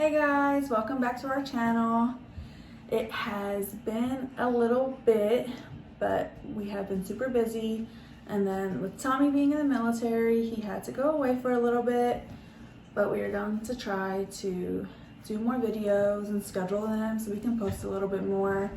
Hey guys, welcome back to our channel. It has been a little bit, but we have been super busy. And then with Tommy being in the military, he had to go away for a little bit, but we are going to try to do more videos and schedule them so we can post a little bit more.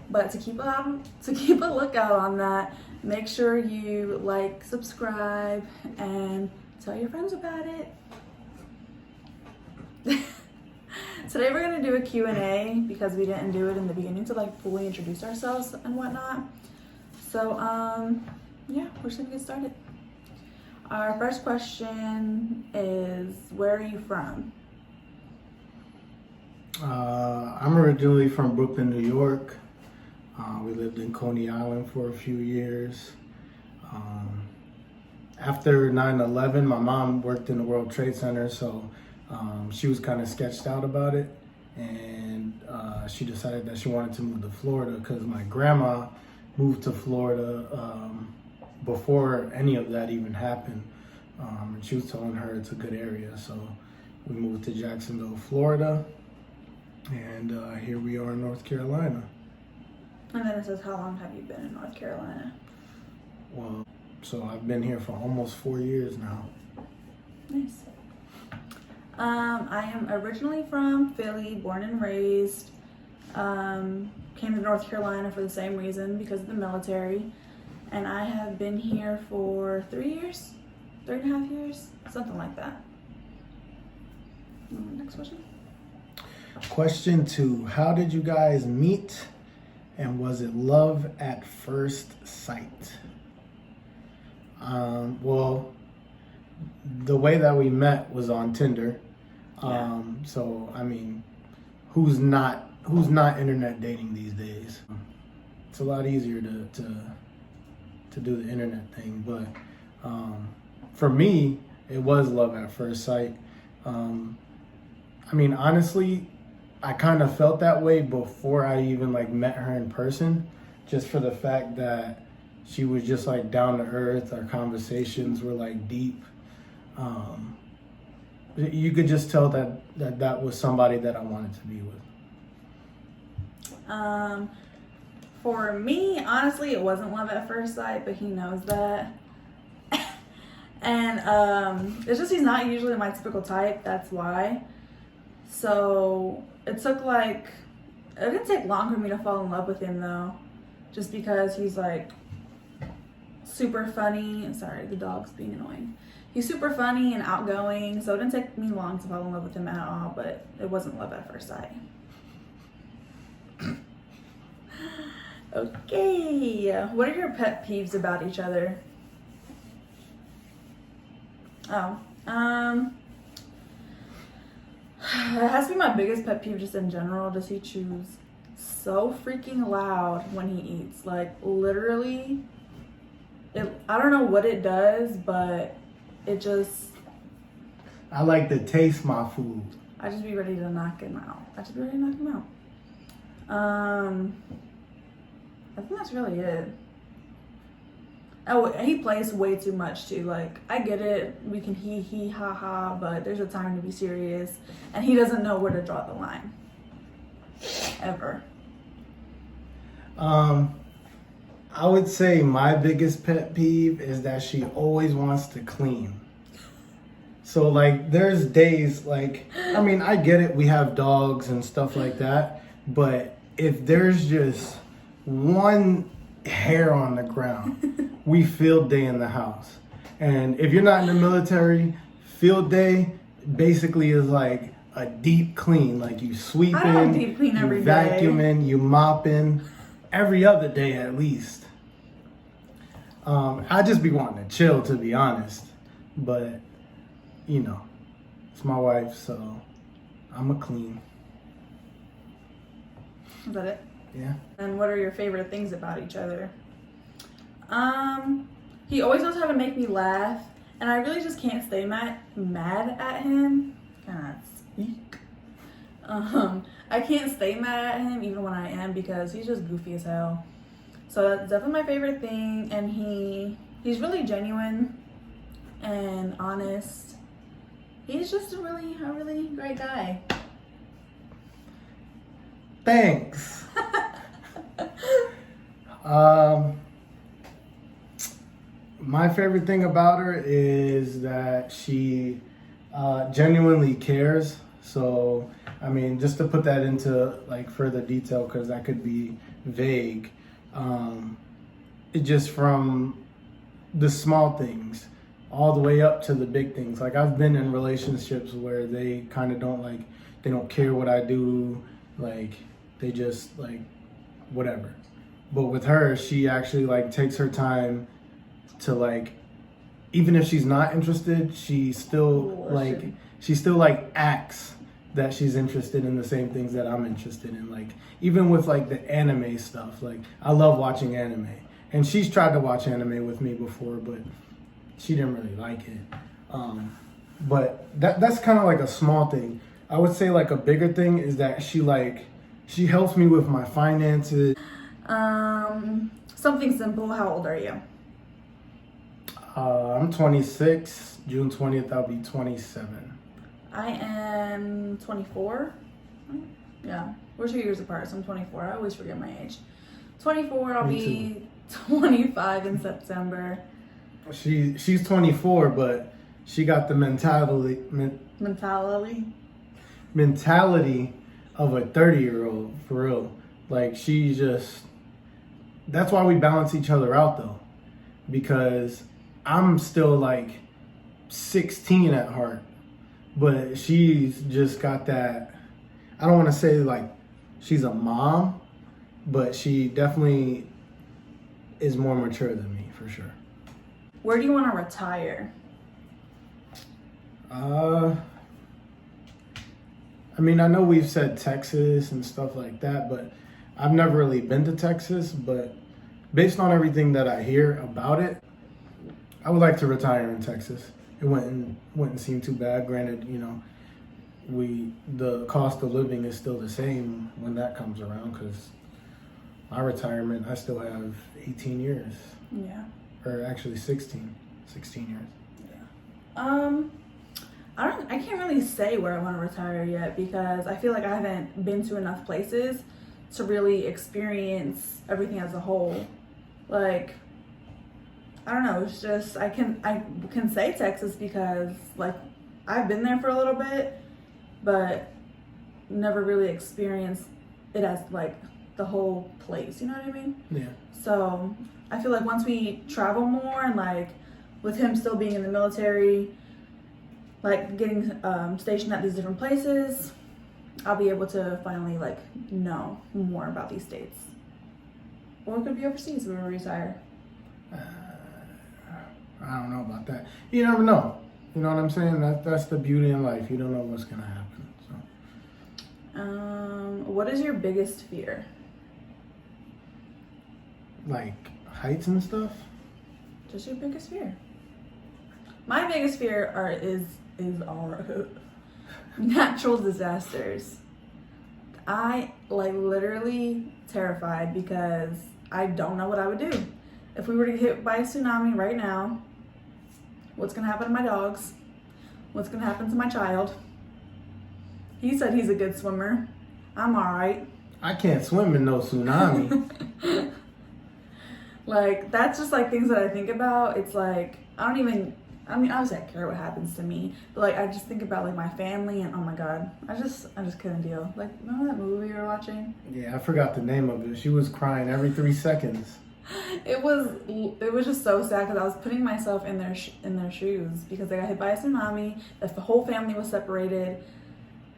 But to keep a lookout on that, make sure you like, subscribe, and tell your friends about it. Today we're gonna do a Q&A because we didn't do it in the beginning to like fully introduce ourselves and whatnot. So yeah, we're just gonna get started. Our first question is, where are you from? I'm originally from Brooklyn, New York. We lived in Coney Island for a few years. After 9/11, my mom worked in the World Trade Center, so she was kind of sketched out about it, and she decided that she wanted to move to Florida because my grandma moved to Florida before any of that even happened, and she was telling her it's a good area, so we moved to Jacksonville, Florida, and here we are in North Carolina. And then it says, how long have you been in North Carolina? Well, so I've been here for almost 4 years now. Nice. I am originally from Philly, born and raised. Came to North Carolina for the same reason, because of the military. And I have been here for 3 years, 3.5 years, something like that. Next question. Question 2, how did you guys meet, and was it love at first sight? Well, the way that we met was on Tinder. Yeah. So I mean, who's not internet dating these days? It's a lot easier to do the internet thing, but for me, it was love at first sight. I mean, honestly, I kind of felt that way before I even like met her in person, just for the fact that she was just like down to earth. Our conversations were like deep. You could just tell that was somebody that I wanted to be with. For me, honestly, it wasn't love at first sight, but he knows that. And it's just he's not usually my typical type, that's why. So it didn't take long for me to fall in love with him though, just because he's like super funny. Sorry, the dog's being annoying. He's super funny and outgoing, so it didn't take me long to fall in love with him at all, but it wasn't love at first sight. Okay, what are your pet peeves about each other? Oh, it has to be my biggest pet peeve just in general. Does he chews so freaking loud when he eats? Like literally, I don't know what it does, but it just... I like to taste my food. I just be ready to knock him out. I think that's really it. Oh, he plays way too much too. Like, I get it. We can he, ha, ha, but there's a time to be serious. And he doesn't know where to draw the line. Ever. I would say my biggest pet peeve is that she always wants to clean. So like there's days like, I mean, I get it, we have dogs and stuff like that, but if there's just one hair on the ground, we field day in the house. And if you're not in the military, field day basically is like a deep clean. Like you sweeping, I don't deep clean every you day. vacuuming, you mopping every other day at least. I just be wanting to chill, to be honest, but you know, it's my wife, so I'm a clean. Is that it? Yeah. And what are your favorite things about each other? He always knows how to make me laugh, and I really just can't stay mad at him. Can I speak? I can't stay mad at him even when I am, because he's just goofy as hell. So that's definitely my favorite thing, and he's really genuine and honest. He's just a really great guy. Thanks. My favorite thing about her is that she genuinely cares. So, I mean, just to put that into like further detail, because that could be vague. It just from the small things all the way up to the big things. Like I've been in relationships where they kind of they don't care what I do. Like they just like whatever. But with her, she actually like takes her time to like, even if she's not interested, she still like acts that she's interested in the same things that I'm interested in. Like even with like the anime stuff, like I love watching anime, and she's tried to watch anime with me before, but she didn't really like it. But that's kind of like a small thing. I would say like a bigger thing is that she helps me with my finances. Something simple. How old are you? I'm 26. June 20th, I'll be 27. I am 24. Yeah, we're 2 years apart, so I'm 24. I always forget my age. 24. I'll be 25 in September. She's 24, but she got the mentality of a 30-year-old, for real. Like that's why we balance each other out though, because I'm still like 16 at heart, but she's just got that. I don't want to say like she's a mom, but she definitely is more mature than me for sure. Where do you want to retire? I mean, I know we've said Texas and stuff like that, but I've never really been to Texas. But based on everything that I hear about it, I would like to retire in Texas. It wouldn't seem too bad. Granted, you know, the cost of living is still the same when that comes around, because my retirement, I still have 18 years. Yeah. Or actually 16 years. Yeah. I can't really say where I want to retire yet, because I feel like I haven't been to enough places to really experience everything as a whole. Like, I don't know, it's just I can say Texas because like I've been there for a little bit, but never really experienced it as like the whole place, you know what I mean? Yeah. So I feel like once we travel more, and like with him still being in the military, like getting stationed at these different places, I'll be able to finally like know more about these states. Or it could be overseas when we retire. I don't know about that. You never know. You know what I'm saying? That's the beauty in life. You don't know what's gonna happen. So. What is your biggest fear? Like heights and stuff. Just your biggest fear. My biggest fear is our natural disasters. I like literally terrified because I don't know what I would do. If we were to get hit by a tsunami right now, what's gonna happen to my dogs? What's gonna happen to my child? He said he's a good swimmer. I'm all right. I can't swim in no tsunami. Like, that's just like things that I think about. It's like, obviously I care what happens to me, but like I just think about like my family, and oh my god, I just couldn't deal. Like, remember that movie we were watching? Yeah, I forgot the name of it. She was crying every 3 seconds. It was just so sad because I was putting myself in their shoes, because they got hit by a tsunami. The whole family was separated,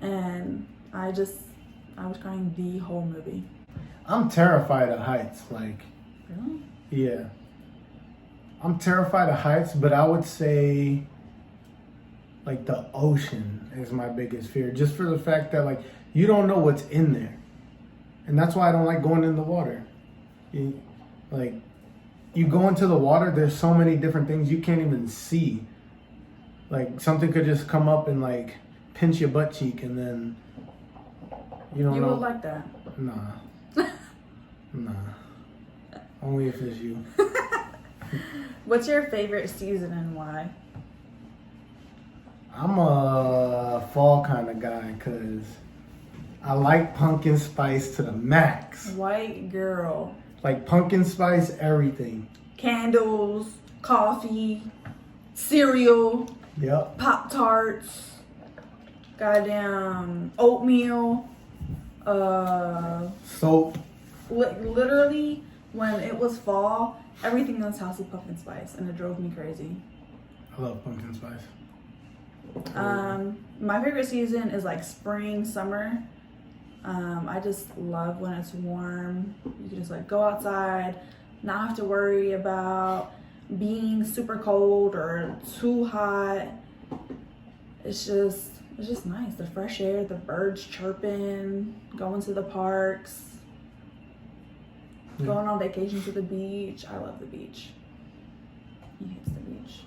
and I was crying the whole movie. I'm terrified of heights. Like, Really? yeah, I'm terrified of heights, but I would say like the ocean is my biggest fear, just for the fact that like you don't know what's in there, and that's why I don't like going in the water. You go into the water, there's so many different things you can't even see. Like something could just come up and like pinch your butt cheek, and then you don't know. You would like that? Nah. Only if it's you. What's your favorite season and why? I'm a fall kind of guy, because I like pumpkin spice to the max. White girl. Like pumpkin spice, everything. Candles, coffee, cereal, Yep. Pop-Tarts, goddamn oatmeal, Soap. literally when it was fall, everything in this house was pumpkin spice and it drove me crazy. I love pumpkin spice. My favorite season is like spring, summer. I just love when it's warm. You can just like go outside, not have to worry about being super cold or too hot. It's just nice. The fresh air, the birds chirping, going to the parks, going on vacation to the beach. I love the beach. He hates the beach.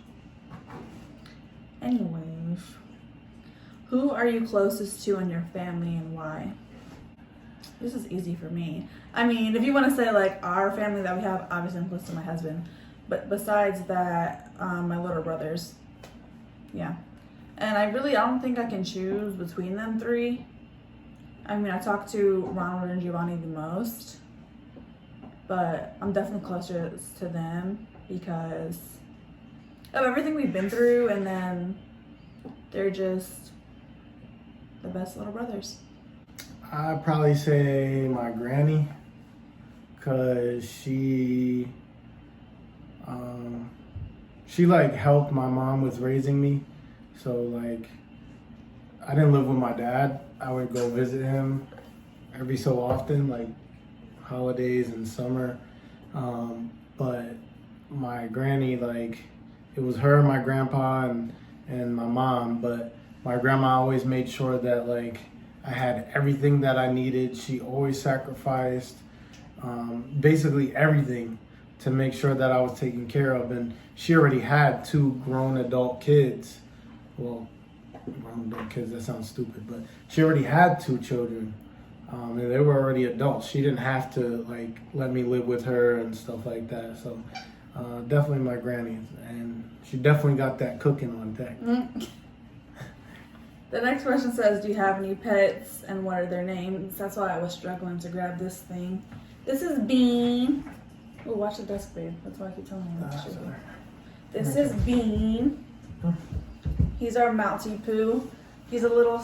Anyways, who are you closest to in your family and why? This is easy for me. I mean, if you want to say like our family that we have, obviously I'm close to my husband. But besides that, my little brothers. Yeah. And I don't think I can choose between them three. I mean, I talk to Ronald and Giovanni the most. But I'm definitely closer to them because of everything we've been through. And then they're just the best little brothers. I'd probably say my granny, cause she like helped my mom with raising me. So like, I didn't live with my dad. I would go visit him every so often, like holidays and summer. But my granny, like, it was her, my grandpa, and my mom. But my grandma always made sure that like I had everything that I needed. She always sacrificed basically everything to make sure that I was taken care of. And she already had 2 grown adult kids. Well, grown adult kids, that sounds stupid, but she already had 2 children. And they were already adults. She didn't have to like let me live with her and stuff like that. So definitely my granny. And she definitely got that cooking on deck. The next question says, do you have any pets and what are their names? That's why I was struggling to grab this thing. This is Bean. Oh, watch the desk, babe. That's why I keep telling you that. This is Bean. He's our Maltipoo. He's a little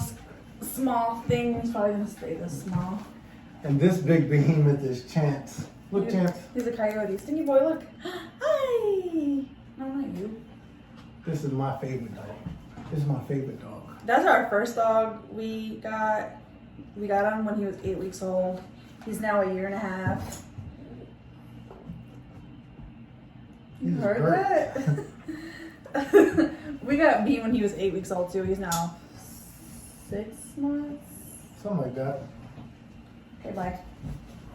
small thing. He's probably going to stay this small. And this big behemoth is Chance. Look, Chance. He's a coyote. Stinky boy, look. Hi. No, not you. This is my favorite dog. This is my favorite dog. That's our first dog we got. We got him when he was 8 weeks old. He's now 1.5 years. You heard that? We got Bean when he was 8 weeks old too. He's now 6 months. Something like that. Okay, bye.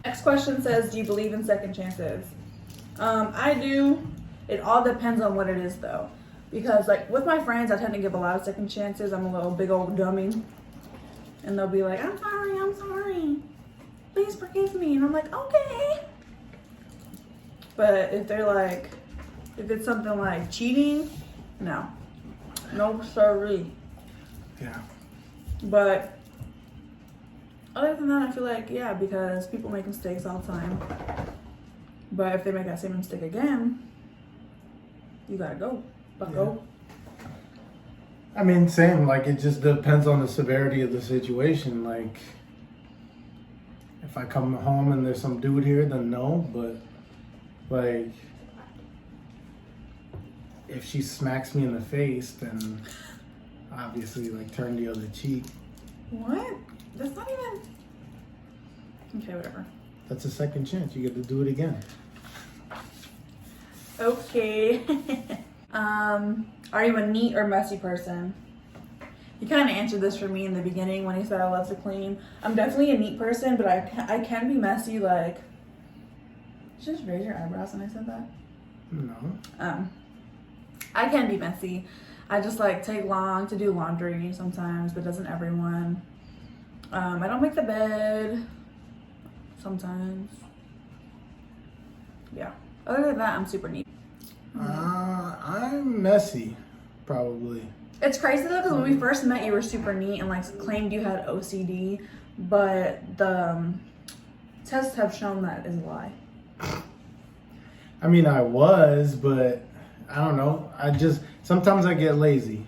Next question says, do you believe in second chances? I do. It all depends on what it is though. Because like with my friends, I tend to give a lot of second chances. I'm a little big old dummy. And they'll be like, I'm sorry. Please forgive me. And I'm like, okay. But if they're like, if it's something like cheating, no. No, sorry. Yeah. But other than that, I feel like, yeah, because people make mistakes all the time. But if they make that same mistake again, you gotta go. Go. I mean, same. Like, it just depends on the severity of the situation. Like, if I come home and there's some dude here, then no. But, like, if she smacks me in the face, then obviously, like, turn the other cheek. What? That's not even... Okay, whatever. That's a second chance. You get to do it again. Okay. Are you a neat or messy person? He kind of answered this for me in the beginning when he said I love to clean. I'm definitely a neat person, but I can be messy. Like, did you just raise your eyebrows when I said that? No. I can be messy. I just like take long to do laundry sometimes, but doesn't everyone? I don't make the bed sometimes. Yeah. Other than that, I'm super neat. I'm messy, probably. It's crazy though, because when we first met, you were super neat and like claimed you had OCD, but the tests have shown that is a lie. I mean, I was, but I don't know. Sometimes I get lazy.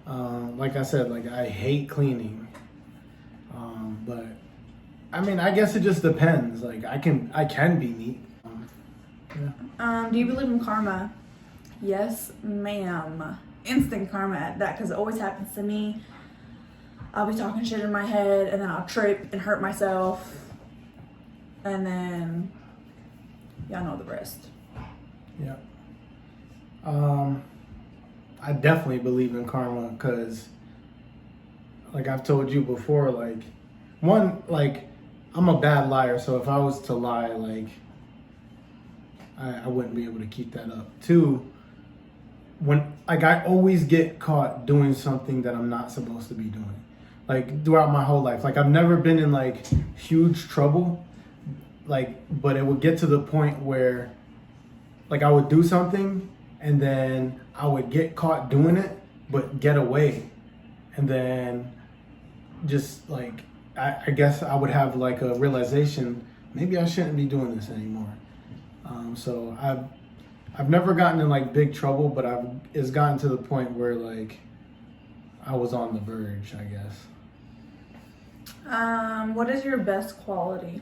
Like I said, like I hate cleaning. But I mean, I guess it just depends. Like I can be neat. Do you believe in karma? Yes, ma'am. Instant karma at that, because it always happens to me. I'll be talking shit in my head and then I'll trip and hurt myself. And then y'all know the rest. Yeah. I definitely believe in karma because, like I've told you before, like, one, like, I'm a bad liar, so if I was to lie, like, I wouldn't be able to keep that up. Two, I always get caught doing something that I'm not supposed to be doing. Like, throughout my whole life. Like, I've never been in, like, huge trouble. Like, but it would get to the point where, like, I would do something and then I would get caught doing it, but get away. And then just, like, I guess I would have, like, a realization, maybe I shouldn't be doing this anymore. So I've never gotten in, like, big trouble, but it's gotten to the point where, like, I was on the verge, I guess. What is your best quality?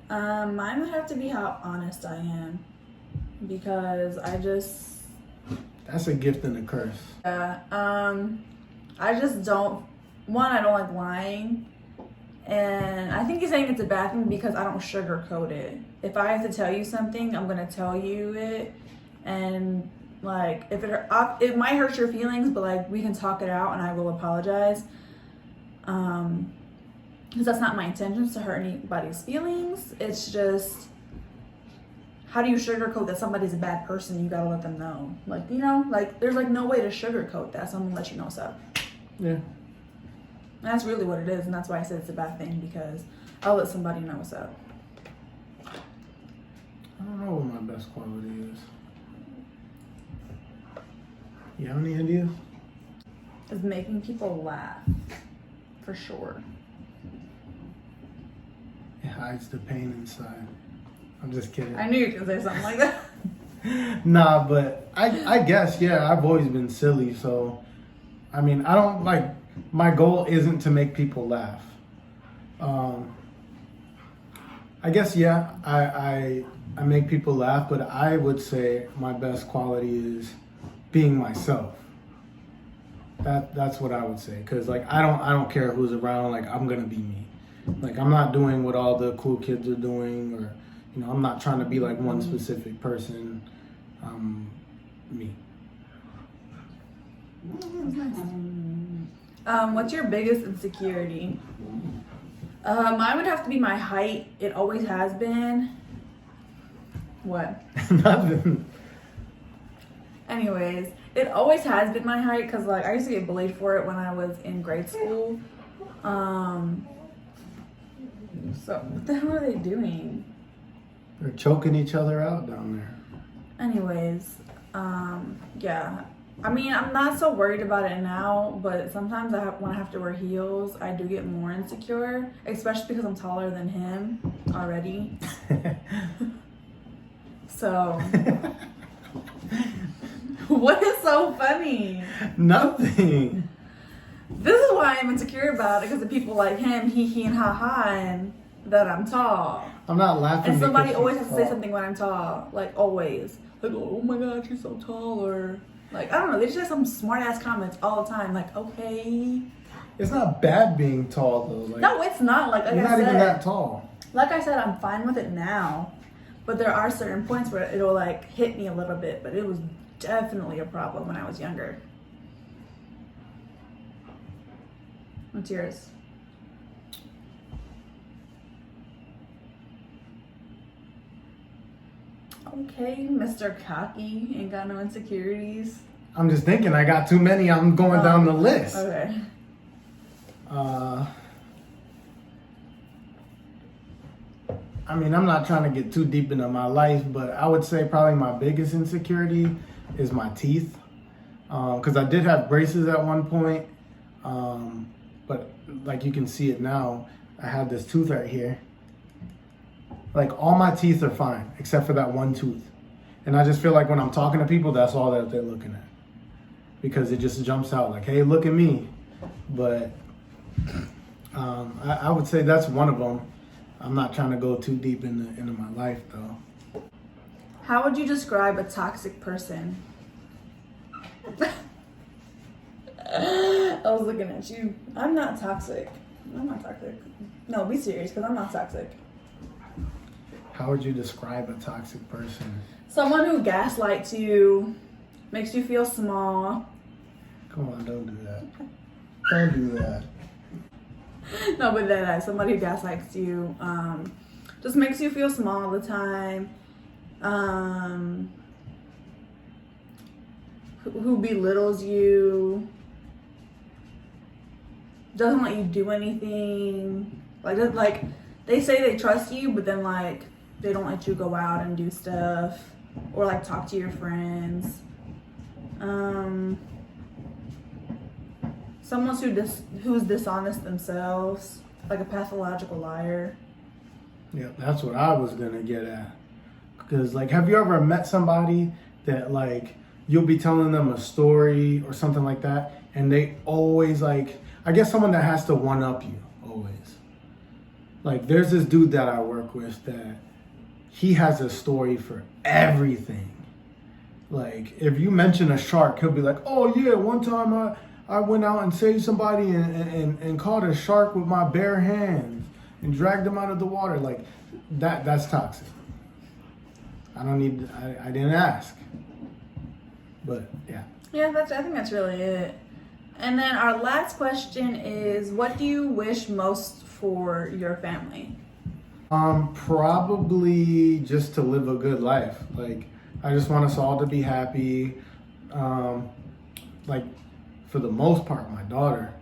Mine would have to be how honest I am, because That's a gift and a curse. I just don't, I don't like lying, and I think he's saying it's a bad thing because I don't sugarcoat it. If I have to tell you something, I'm gonna tell you it, and like if it might hurt your feelings, but like we can talk it out and I will apologize. Because that's not my intentions to hurt anybody's feelings. It's just, how do you sugarcoat that somebody's a bad person? You gotta let them know. Like, you know, like there's like no way to sugarcoat that. Someone let you know what's up. Yeah. And that's really what it is, and that's why I said it's a bad thing, because I'll let somebody know what's up. I don't know what my best quality is. You have any ideas? Is making people laugh, for sure. It hides the pain inside. I'm just kidding. I knew you were gonna say something like that. Nah, but I guess, yeah, I've always been silly, so I mean, I don't like, my goal isn't to make people laugh. I guess, yeah, I make people laugh, but I would say my best quality is being myself. That's what I would say, because like I don't care who's around. Like, I'm gonna be me. Like, I'm not doing what all the cool kids are doing, or you know, I'm not trying to be like one specific person. Me. What's your biggest insecurity? Mine would have to be my height. It always has been. What? Nothing. Anyways, it always has been my height, because like I used to get bullied for it when I was in grade school. So what the hell are they doing? They're choking each other out down there. Anyways, yeah. I mean, I'm not so worried about it now, but sometimes when I have to wear heels, I do get more insecure, especially because I'm taller than him already. So, what is so funny? Nothing. This is why I'm insecure about it, because of people like him, he and ha-ha, and that I'm tall. I'm not laughing. And somebody always has to say something when I'm tall. Like, always. Like, oh my god, she's so tall, or like, I don't know, they just have some smart ass comments all the time. Like, okay. It's not bad being tall though. Like, No, it's not. Like you're not even that tall. Like I said, I'm fine with it now. But there are certain points where it'll like hit me a little bit. But it was definitely a problem when I was younger. What's yours? Okay, Mr. Cocky, ain't got no insecurities. I'm just thinking, I got too many. I'm going down the list. Okay. I mean, I'm not trying to get too deep into my life, but I would say probably my biggest insecurity is my teeth. Because I did have braces at one point, but like you can see it now, I have this tooth right here. Like all my teeth are fine except for that one tooth. And I just feel like when I'm talking to people, that's all that they're looking at. Because it just jumps out like, hey, look at me. But I would say that's one of them. I'm not trying to go too deep into my life though. How would you describe a toxic person? I was looking at you. I'm not toxic. I'm not toxic. No, be serious, because I'm not toxic. How would you describe a toxic person? Someone who gaslights you, makes you feel small. Come on, don't do that. Don't do that. No, but that somebody who gaslights you, just makes you feel small all the time. Who belittles you, doesn't let you do anything. Like they say they trust you, but then like they don't let you go out and do stuff or like talk to your friends. Someone who's dishonest themselves, like a pathological liar. Yeah, that's what I was gonna get at. Because like, have you ever met somebody that like you'll be telling them a story or something like that, and they always like, I guess someone that has to one up you always. Like there's this dude that I work with that he has a story for everything. Like if you mention a shark, he'll be like, oh yeah, one time I went out and saved somebody and caught a shark with my bare hands and dragged them out of the water. Like that's toxic. I didn't ask. But yeah. Yeah, I think that's really it. And then our last question is, what do you wish most for your family? Probably just to live a good life. Like I just want us all to be happy. Like for the most part, my daughter.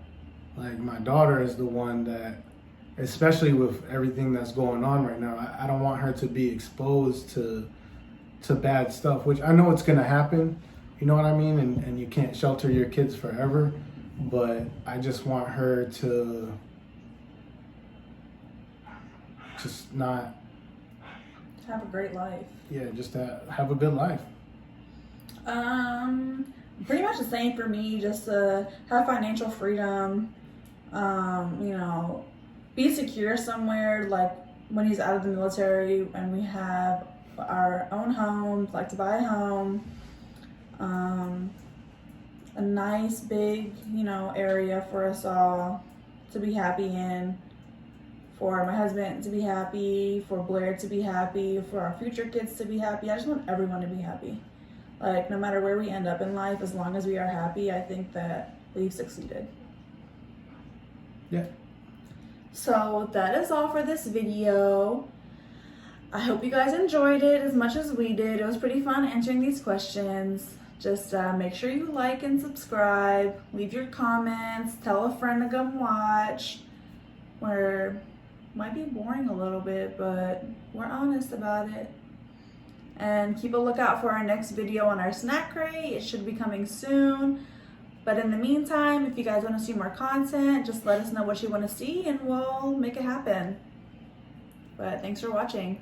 Like my daughter is the one that, especially with everything that's going on right now, I don't want her to be exposed to bad stuff, which I know it's gonna happen. You know what I mean? And you can't shelter your kids forever, but I just want her to just not have a great life. Yeah, just to have a good life. Pretty much the same for me. Just to have financial freedom. Be secure somewhere. Like when he's out of the military and we have our own home, like to buy a home. A nice big, area for us all to be happy in, for my husband to be happy, for Blair to be happy, for our future kids to be happy. I just want everyone to be happy. Like no matter where we end up in life, as long as we are happy, I think that we've succeeded. Yeah. So that is all for this video. I hope you guys enjoyed it as much as we did. It was pretty fun answering these questions. Just make sure you like and subscribe. Leave your comments. Tell a friend to come watch. Might be boring a little bit, but we're honest about it. And keep a lookout for our next video on our snack crate. It should be coming soon. But in the meantime, if you guys want to see more content, just let us know what you want to see and we'll make it happen. But thanks for watching.